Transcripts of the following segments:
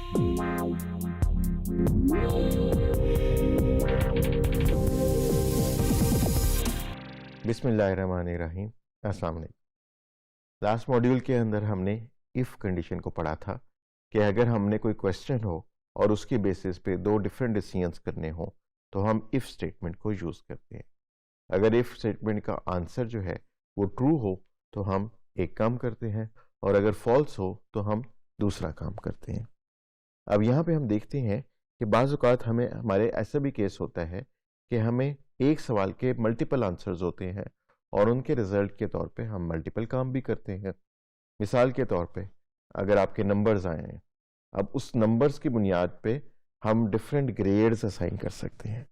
बिस्मिल्लाहिर्रहमानिर्रहीम। अस्सलाम वालेकुम। लास्ट मॉड्यूल के अंदर हमने इफ़ कंडीशन को पढ़ा था कि अगर हमने कोई क्वेश्चन हो और उसकी बेसिस पे दो डिफरेंट डिसीजंस करने हो तो हम इफ़ स्टेटमेंट को यूज़ करते हैं। अगर इफ़ स्टेटमेंट का आंसर जो है वो ट्रू हो तो हम एक काम करते हैं और अगर फॉल्स हो तो हम दूसरा काम करते हैं। अब यहाँ पे हम देखते हैं कि बाज़ औक़ात हमें हमारे ऐसा भी केस होता है कि हमें एक सवाल के मल्टीपल आंसर्स होते हैं और उनके रिजल्ट के तौर पे हम मल्टीपल काम भी करते हैं। मिसाल के तौर पे अगर आपके नंबर्स आए हैं, अब उस नंबर्स की बुनियाद पे हम डिफरेंट ग्रेड्स असाइन कर सकते हैं।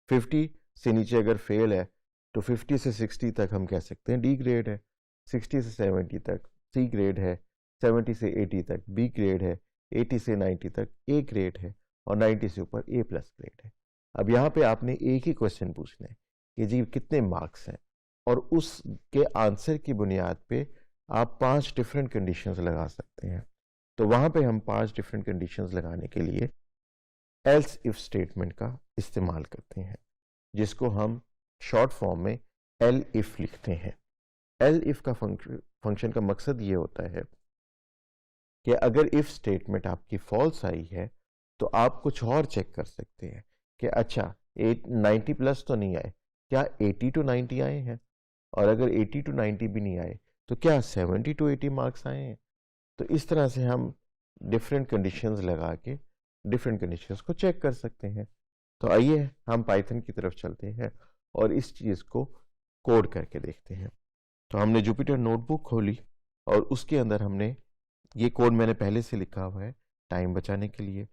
50 से नीचे अगर फेल है तो 50 से 60 तक हम कह सकते हैं डी ग्रेड है, 60 से 70 तक सी ग्रेड है, 70 से 80 तक बी ग्रेड है, 80 से 90 तक ए ग्रेड है और 90 से ऊपर ए प्लस ग्रेड है। अब यहाँ पे आपने एक ही क्वेश्चन पूछना है कि जी कितने मार्क्स हैं और उसके आंसर की बुनियाद पे आप 5 डिफरेंट कंडीशंस लगा सकते हैं। तो वहाँ पे हम 5 डिफरेंट कंडीशंस लगाने के लिए एल्स इफ स्टेटमेंट का इस्तेमाल करते हैं, जिसको हम शॉर्ट फॉर्म में एल इफ लिखते हैं। एल इफ का फंक्शन का मकसद ये होता है कि अगर इफ स्टेटमेंट आपकी फॉल्स आई है तो आप कुछ और चेक कर सकते हैं कि अच्छा 90 प्लस तो नहीं आए, क्या 80 टू 90 आए हैं, और अगर 80 टू 90 भी नहीं आए तो क्या 70 टू 80 मार्क्स आए हैं। तो इस तरह से हम डिफरेंट कंडीशंस लगा के डिफरेंट कंडीशंस को चेक कर सकते हैं। तो आइए हम पाइथन की तरफ चलते हैं और इस चीज़ को कोड करके देखते हैं। तो हमने जुपिटर नोटबुक खोली और उसके अंदर हमने ये कोड मैंने पहले से लिखा हुआ है टाइम बचाने के लिए।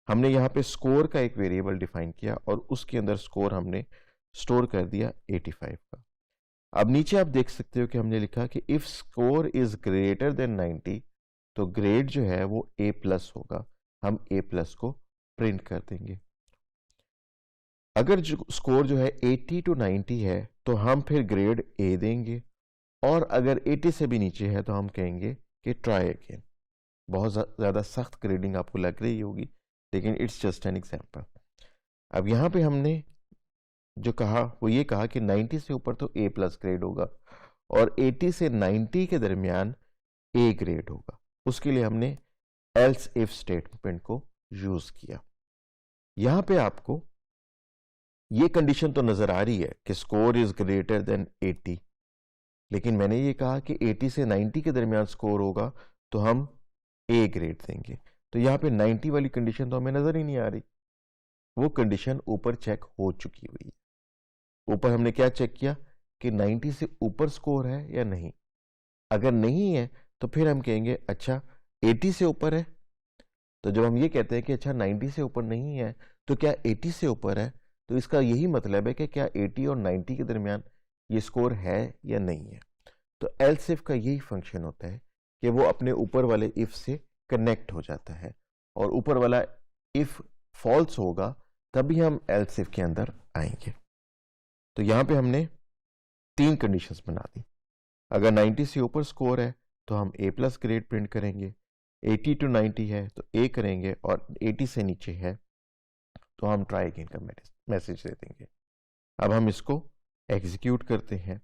हमने यहाँ पे स्कोर का एक वेरिएबल डिफाइन किया और उसके अंदर स्कोर हमने स्टोर कर दिया 85 का। अब नीचे आप देख सकते हो कि हमने लिखा कि if score is greater than 90 तो ग्रेड जो है वो ए प्लस होगा, हम ए प्लस को प्रिंट कर देंगे। अगर जो स्कोर जो है 80 टू 90 है तो हम फिर ग्रेड ए देंगे, और अगर 80 से भी नीचे है तो हम कहेंगे कि ट्राई अगेन। बहुत ज़्यादा सख्त ग्रेडिंग आपको लग रही होगी, लेकिन इट्स जस्ट एन एग्जाम्पल। अब यहाँ पे हमने जो कहा वो ये कहा कि 90 से ऊपर तो ए प्लस ग्रेड होगा और 80 से 90 के दरमियान ए ग्रेड होगा। उसके लिए हमने एल्स इफ स्टेटमेंट को यूज किया। यहाँ पे आपको ये कंडीशन तो नजर आ रही है कि स्कोर इज ग्रेटर देन 80, लेकिन मैंने ये कहा कि 80 से 90 के दरमियान स्कोर होगा तो हम ए ग्रेड देंगे। तो यहाँ पे 90 वाली कंडीशन तो हमें नजर ही नहीं आ रही, वो कंडीशन ऊपर चेक हो चुकी हुई है। ऊपर हमने क्या चेक किया कि 90 से ऊपर स्कोर है या नहीं। अगर नहीं है तो फिर हम कहेंगे अच्छा 80 से ऊपर है। तो जब हम ये कहते हैं कि अच्छा 90 से ऊपर नहीं है तो क्या 80 से ऊपर है, तो इसका यही मतलब है कि क्या 80 और 90 के दरमियान ये स्कोर है या नहीं है। तो एल्स इफ का यही फंक्शन होता है कि वो अपने ऊपर वाले इफ से कनेक्ट हो जाता है, और ऊपर वाला इफ फॉल्स होगा तभी हम एल्स इफ के अंदर आएंगे। तो यहाँ पे हमने 3 कंडीशंस बना दी। अगर 90 से ऊपर स्कोर है तो हम ए प्लस ग्रेड प्रिंट करेंगे, 80 टू 90 है तो ए करेंगे, और 80 से नीचे है तो हम ट्राई अगेन का मैसेज दे देंगे। अब हम इसको एग्जीक्यूट करते हैं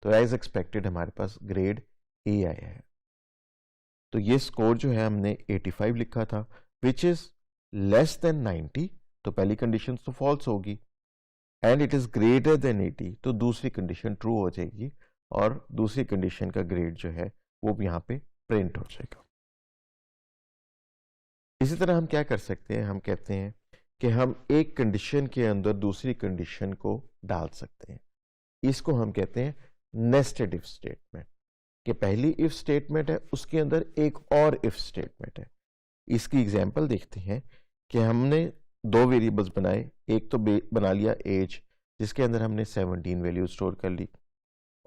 तो एज एक्सपेक्टेड हमारे पास ग्रेड ए आया है। तो ये स्कोर जो है हमने 85 लिखा था विच इज लेस देन 90, तो पहली कंडीशन तो फॉल्स होगी, and it is greater than 80 तो दूसरी कंडीशन ट्रू हो जाएगी और दूसरी कंडीशन का ग्रेड जो है वो यहाँ पे प्रिंट हो जाएगा। इसी तरह हम क्या कर सकते हैं, हम कहते हैं कि हम एक कंडीशन के अंदर दूसरी कंडीशन को डाल सकते हैं। इसको हम कहते हैं नेस्टेड इफ स्टेटमेंट, कि पहली इफ स्टेटमेंट है उसके अंदर एक और इफ स्टेटमेंट है। इसकी एग्जांपल देखते हैं कि हमने 2 वेरिएबल्स बनाए, एक तो बना लिया एज जिसके अंदर हमने 17 वैल्यू स्टोर कर ली,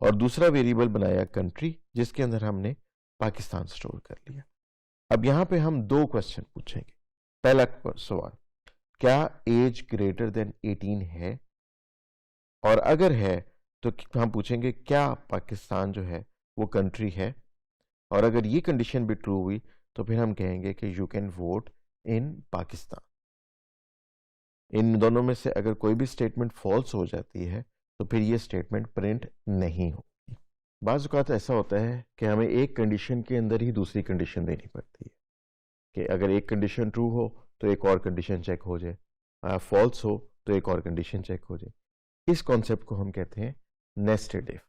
और दूसरा वेरिएबल बनाया कंट्री जिसके अंदर हमने पाकिस्तान स्टोर कर लिया। अब यहाँ पे हम 2 क्वेश्चन पूछेंगे। पहला सवाल, क्या एज ग्रेटर देन 18 है, और अगर है तो हम पूछेंगे क्या पाकिस्तान जो है वो कंट्री है, और अगर ये कंडीशन भी ट्रू हुई तो फिर हम कहेंगे कि you can vote in Pakistan. इन दोनों में से अगर कोई भी स्टेटमेंट फॉल्स हो जाती है तो फिर ये स्टेटमेंट प्रिंट नहीं होगी। बाज़ औक़ात ऐसा होता है कि हमें एक कंडीशन के अंदर ही दूसरी कंडीशन देनी पड़ती है कि अगर एक कंडीशन ट्रू हो तो एक और कंडीशन चेक हो जाए, फॉल्स हो तो एक और कंडीशन चेक हो जाए। इस कॉन्सेप्ट को हम कहते हैं नेस्टेड इफ।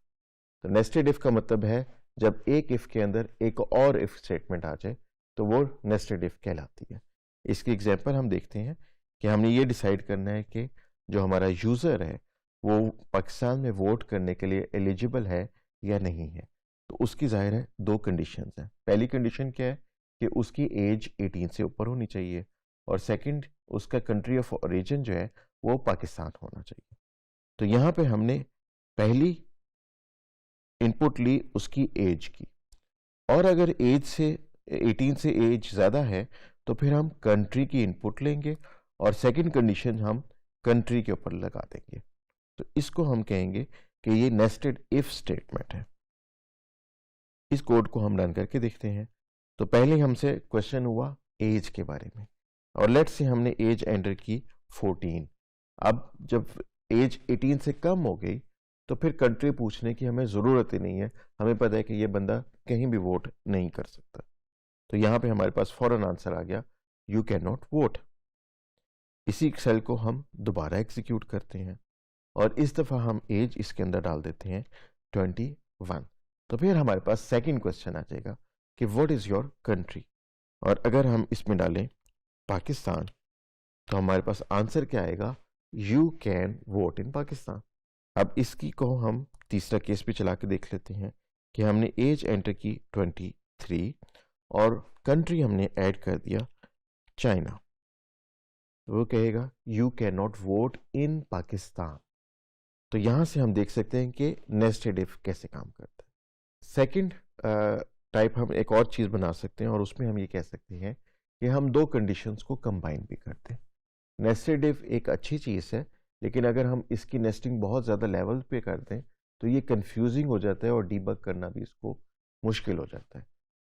तो नेस्टेड इफ का मतलब है जब एक इफ के अंदर एक और इफ स्टेटमेंट आ जाए तो वो नेस्टेड इफ कहलाती है। इसकी एग्जांपल हम देखते हैं कि हमने ये डिसाइड करना है कि जो हमारा यूज़र है वो पाकिस्तान में वोट करने के लिए एलिजिबल है या नहीं है। तो उसकी जाहिर है दो कंडीशंस हैं। पहली कंडीशन क्या है कि उसकी एज 18 से ऊपर होनी चाहिए, और सेकंड उसका कंट्री ऑफ ओरिजिन जो है वो पाकिस्तान होना चाहिए। तो यहाँ पे हमने पहली इनपुट ली उसकी एज की, और अगर एज से 18 से एज ज़्यादा है तो फिर हम कंट्री की इनपुट लेंगे और सेकंड कंडीशन हम कंट्री के ऊपर लगा देंगे। तो इसको हम कहेंगे कि ये नेस्टेड इफ स्टेटमेंट है। इस कोड को हम रन करके देखते हैं। तो पहले हमसे क्वेश्चन हुआ एज के बारे में, और लेट्स से हमने एज एंटर की 14। अब जब एज 18 से कम हो गई तो फिर कंट्री पूछने की हमें ज़रूरत ही नहीं है, हमें पता है कि ये बंदा कहीं भी वोट नहीं कर सकता। तो यहाँ पे हमारे पास फौरन आंसर आ गया, यू कैन नॉट वोट। इसी सेल को हम दोबारा एग्जीक्यूट करते हैं और इस दफ़ा हम एज इसके अंदर डाल देते हैं 21। तो फिर हमारे पास सेकंड क्वेश्चन आ जाएगा कि व्हाट इज़ योर कंट्री, और अगर हम इसमें डालें पाकिस्तान तो हमारे पास आंसर क्या आएगा, you can vote in Pakistan. अब इसकी को हम तीसरा केस भी चला के देख लेते हैं कि हमने एज एंटर की 23 और कंट्री हमने ऐड कर दिया चाइना। वो कहेगा you can not vote in Pakistan. तो यहाँ से हम देख सकते हैं कि नेस्टेड इफ कैसे काम करता है। सेकंड टाइप हम एक और चीज़ बना सकते हैं और उसमें हम ये कह सकते हैं कि हम दो कंडीशंस को कंबाइन भी करते हैं। नेस्टेड इफ एक अच्छी चीज़ है, लेकिन अगर हम इसकी नेस्टिंग बहुत ज़्यादा लेवल पे कर दें तो ये कंफ्यूजिंग हो जाता है और डीबग करना भी इसको मुश्किल हो जाता है।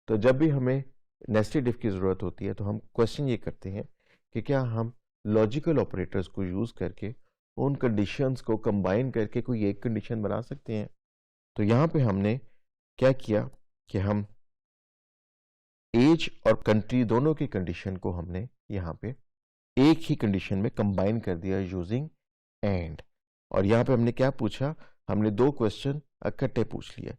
तो जब भी हमें नेस्टेड इफ की ज़रूरत होती है तो हम क्वेश्चन ये करते हैं कि क्या हम लॉजिकल ऑपरेटर्स को यूज़ करके उन कंडीशंस को कंबाइन करके कोई एक कंडीशन बना सकते हैं। तो यहाँ पे हमने क्या किया कि हम एज और कंट्री दोनों की कंडीशन को हमने यहाँ पे एक ही कंडीशन में कंबाइन कर दिया यूजिंग एंड। और यहाँ पे हमने क्या पूछा, हमने दो क्वेश्चन इकट्ठे पूछ लिया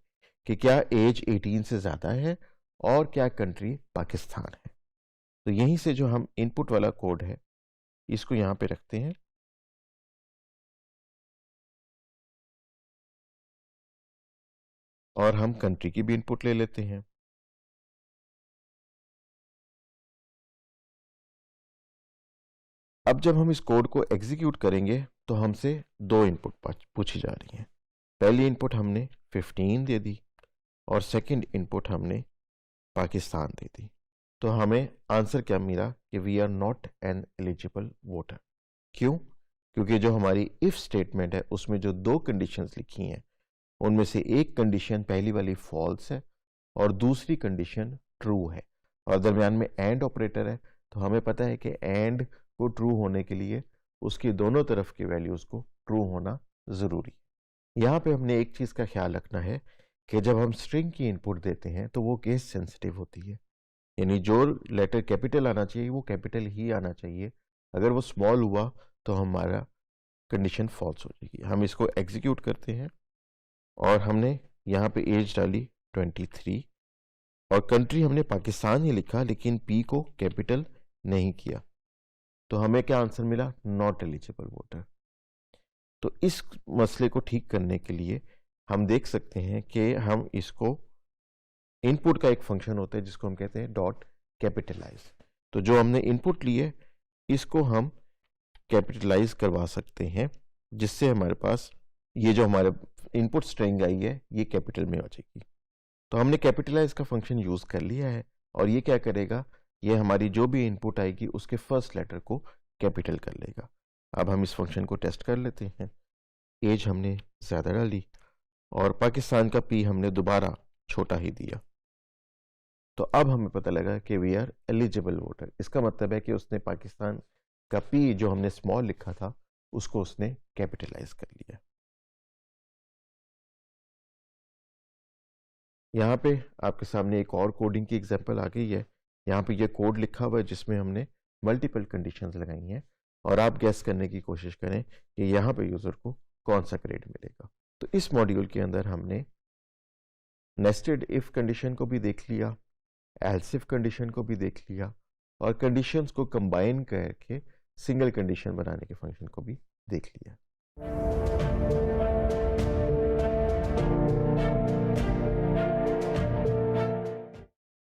कि क्या एज 18 से ज़्यादा है और क्या कंट्री पाकिस्तान है। तो यहीं से जो हम इनपुट वाला कोड है इसको यहाँ पे रखते हैं और हम कंट्री की भी इनपुट ले लेते हैं। अब जब हम इस कोड को एग्जीक्यूट करेंगे तो हमसे दो इनपुट पूछी जा रही हैं। पहली इनपुट हमने 15 दे दी और सेकंड इनपुट हमने पाकिस्तान दे दी। तो हमें आंसर क्या मिला कि we are not an eligible voter. क्यों? क्योंकि जो हमारी इफ स्टेटमेंट है उसमें जो दो कंडीशंस लिखी हैं उनमें से एक कंडीशन पहली वाली फॉल्स है और दूसरी कंडीशन ट्रू है, और दरमियान में एंड ऑपरेटर है। तो हमें पता है कि एंड को ट्रू होने के लिए उसकी दोनों तरफ की वैल्यूज़ को ट्रू होना ज़रूरी है। यहाँ पे हमने एक चीज़ का ख्याल रखना है कि जब हम स्ट्रिंग की इनपुट देते हैं तो वो केस सेंसिटिव होती है, यानी जो लेटर कैपिटल आना चाहिए वो कैपिटल ही आना चाहिए। अगर वो स्मॉल हुआ तो हमारा कंडीशन फॉल्स हो जाएगी। हम इसको एग्जीक्यूट करते हैं और हमने यहाँ पे एज डाली 23 और कंट्री हमने पाकिस्तान ही लिखा लेकिन पी को कैपिटल नहीं किया। तो हमें क्या आंसर मिला, नॉट एलिजिबल वोटर। तो इस मसले को ठीक करने के लिए हम देख सकते हैं कि हम इसको इनपुट का एक फंक्शन होता है जिसको हम कहते हैं डॉट कैपिटलाइज। तो जो हमने इनपुट लिए इसको हम कैपिटलाइज करवा सकते हैं जिससे हमारे पास ये जो हमारे इनपुट स्ट्रिंग आई है ये कैपिटल में हो जाएगी। तो हमने कैपिटलाइज का फंक्शन यूज़ कर लिया है और ये क्या करेगा, ये हमारी जो भी इनपुट आएगी उसके फर्स्ट लेटर को कैपिटल कर लेगा। अब हम इस फंक्शन को टेस्ट कर लेते हैं। एज हमने ज़्यादा डाली और पाकिस्तान का पी हमने दोबारा छोटा ही दिया। तो अब हमें पता लगा कि वी आर एलिजिबल वोटर। इसका मतलब है कि उसने पाकिस्तान का पी जो हमने स्मॉल लिखा था उसको उसने कैपिटलाइज कर लिया। यहाँ पे आपके सामने एक और कोडिंग की एग्जांपल आ गई है। यहाँ पे ये कोड लिखा हुआ है जिसमें हमने मल्टीपल कंडीशंस लगाई हैं और आप गैस करने की कोशिश करें कि यहाँ पे यूज़र को कौन सा ग्रेड मिलेगा। तो इस मॉड्यूल के अंदर हमने नेस्टेड इफ कंडीशन को भी देख लिया, एल्स इफ कंडीशन को भी देख लिया और कंडीशंस को कंबाइन करके सिंगल कंडीशन बनाने के फंक्शन को भी देख लिया।